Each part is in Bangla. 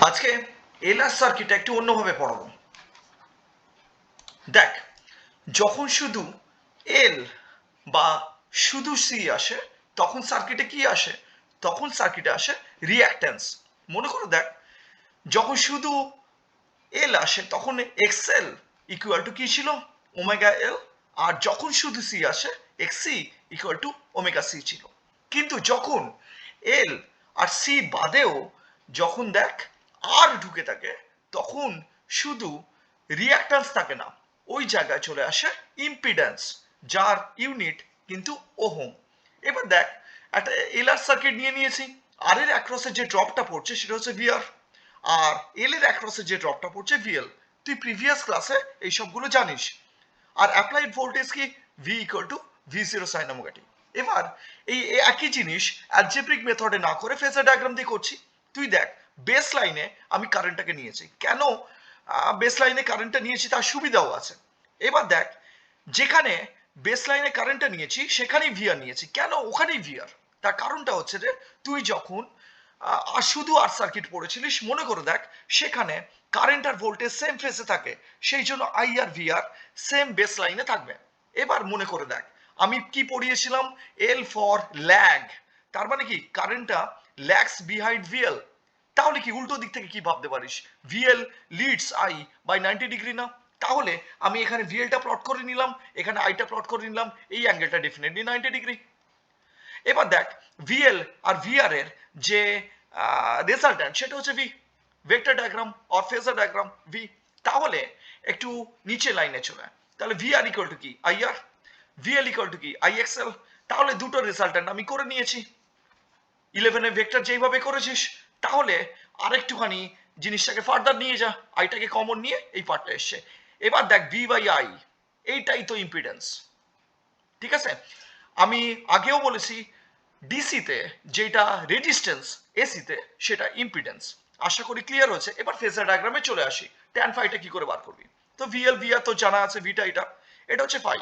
আজকে এলআর সার্কিটটা একটু অন্যভাবে পড়াবো। দেখ, যখন শুধু এল বা শুধু সি আসে তখন সার্কিটে কি আসে? তখন সার্কিটে আসে রিঅ্যাক্ট্যান্স। মনে করো, দেখ, যখন শুধু এল আসে তখন এক্সএল ইকুয়াল টু কি ছিল? ওমেগা এল। আর যখন শুধু সি আসে XC equal to omega C ছিল। কিন্তু যখন এল আর সি বাদেও যখন দেখ আর ঢুকে থাকে তখন শুধু রিঅ্যাক্ট্যান্স থাকে না, ওই জায়গায় চলে আসে ইম্পিডেন্স, যার ইউনিট কিন্তু ওহম। এবার দেখ, একটা এলআর সার্কিট নিয়ে নিয়েছি, আর এর অ্যাক্রসে যে ড্রপটা পড়ছে সেটা হচ্ছে ভিআর, আর এল এর অ্যাক্রসে যে ড্রপটা পড়ছে ভিএল। তুই প্রিভিয়াস ক্লাসে এই সবগুলো জানিস। আর অ্যাপ্লাইড ভোল্টেজ কি? V equal to V zero sine omega T. এবার এই একই জিনিস অ্যালজেব্রিক মেথডে না করে ফেজার ডায়াগ্রাম দিয়ে করছি। তুই দেখ, বেস লাইনে আমি কারেন্টটাকে নিয়েছি। কেন বেস লাইনে কারেন্টটা নিয়েছি? তার সুবিধাও আছে। এবার দেখ, যেখানে বেস লাইনে কারেন্টটা নিয়েছি সেখানেই ভিআর নিয়েছি। কেন ওখানেই ভিআর? তার কারণটা হচ্ছে যে তুই যখন আর শুধু আর সার্কিট পড়েছিলিস, মনে করে দেখ, সেখানে কারেন্ট আর ভোল্টেজ সেম ফেসে থাকে, সেই জন্য I R V R same base লাইনে থাকবে। এবার মনে করে দেখ, আমি কি পড়িয়েছিলাম? L for lag. তার মানে কি কারেন্টটা ল্যাগস বিহাইন্ড ভিএল। তাহলে কি উল্টো দিক থেকে কি ভাবতে পারিস? VL leads I by 90 degree না? তাহলে আমি এখানে ভিএলটা প্লট করে নিলাম, এখানে আইটা প্লট করে নিলাম, এই অ্যাঙ্গেলটা ডেফিনেটলি 90 ডিগ্রি। এবার দেখ, ভিএল আর ভিআর এর যে রেজাল্ট্যান্ট সেটা হচ্ছে V, vector diagram or phasor diagram V. তাহলে একটু নিচে লাইনে চলে, তাহলে ভিআর ইকুয়াল টু কি? আইআর। ভিএল ইকুয়াল টু কি? আইএক্সএল। তাহলে দুটো রেজাল্ট্যান্ট আমি করে নিয়েছি। 11 ভেক্টর যেইভাবে করেছিস, তাহলে আরেকটুখানি জিনিসটাকে ফার্দার নিয়ে যা, আইটাকে কমন নিয়ে এই পার্টটা এসছে। এবার দেখ, ভি বাই আই, এইটাই তো ইম্পিডেন্স। ঠিক আছে, আমি আগেও বলেছি ডিসিতে যেটা রেজিস্ট্যান্স, এসিতে সেটা ইম্পিডেন্স। আশা করি ক্লিয়ার হয়েছে। এবার ফেজার ডায়াগ্রামে চলে আসি। ট্যান ফাইটা কি করে বার করবি? তো ভিএল ভিআর তো জানা আছে, ভিটা এটা হচ্ছে ফাই।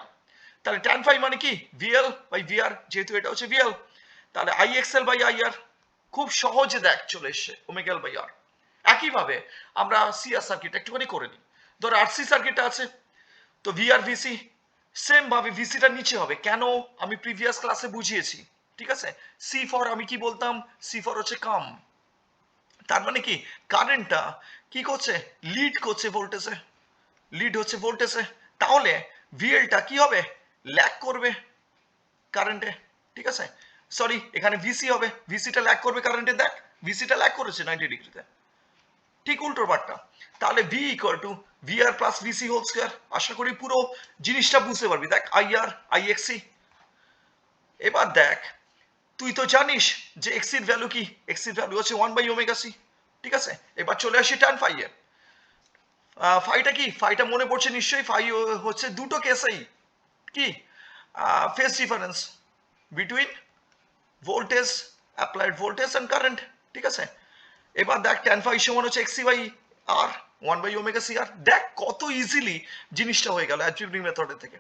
তাহলে ট্যান ফাই মানে কি? ভিএল বাই ভিআর, যেহেতু এটা হচ্ছে ভিএল, তাহলে আই এক্সএল বাই আইআর। খুব সহজে দেখ চলে এসছে ওমেগা বাই আর। একইভাবে আমরা সিআর সার্কিট একটুখানি করে নিই। ধর আরসি সার্কিটটা আছে, তো ভিআর ভিসি সেম ভাবে ভিসিটা নিচে হবে। কেন? আমি প্রিভিয়াস ক্লাসে বুঝিয়েছি। ঠিক আছে, সি ফর আমি কি বলতাম? সি ফর হচ্ছে কাম। তার মানে কি কারেন্টটা কি করছে? লিড করছে ভোল্টেজে, লিড হচ্ছে ভোল্টেজে। তাহলে ভিএলটা কি হবে? ল্যাগ করবে কারেন্টে। ঠিক আছে, সরি, এখানে ভিসি হবে, ভিসিটা ল্যাগ করবে কারেন্টে। দেখ, ভিসিটা ল্যাগ করেছে 90 ডিগ্রিতে, ঠিক উল্টোর পাটটা। তাহলে V equal to VR plus VC whole square. আশা করি পুরো জিনিসটা বুঝতে পারবি। দেখ, আইআর আইএক্সি। এবার দেখ, তুই তো জানিস যে এক্সির ভ্যালু কি? এক্সির ভ্যালু হচ্ছে 1 বাই ওমেগা সি। ঠিক আছে, এবার চলে আসি ট্যান ফাই এ। ফাইটা কি? ফাইটা মনে পড়ছে নিশ্চয়ই। ফাই হচ্ছে দুটো কেসেই কি phase difference between voltage, applied voltage and current. ঠিক আছে, এবার দেখ, ট্যান ফাই সমান হচ্ছে XC by R 1 by omega C R. দেখ কত ইজিলি জিনিসটা হয়ে গেল অ্যালজেব্রিক মেথডের থেকে।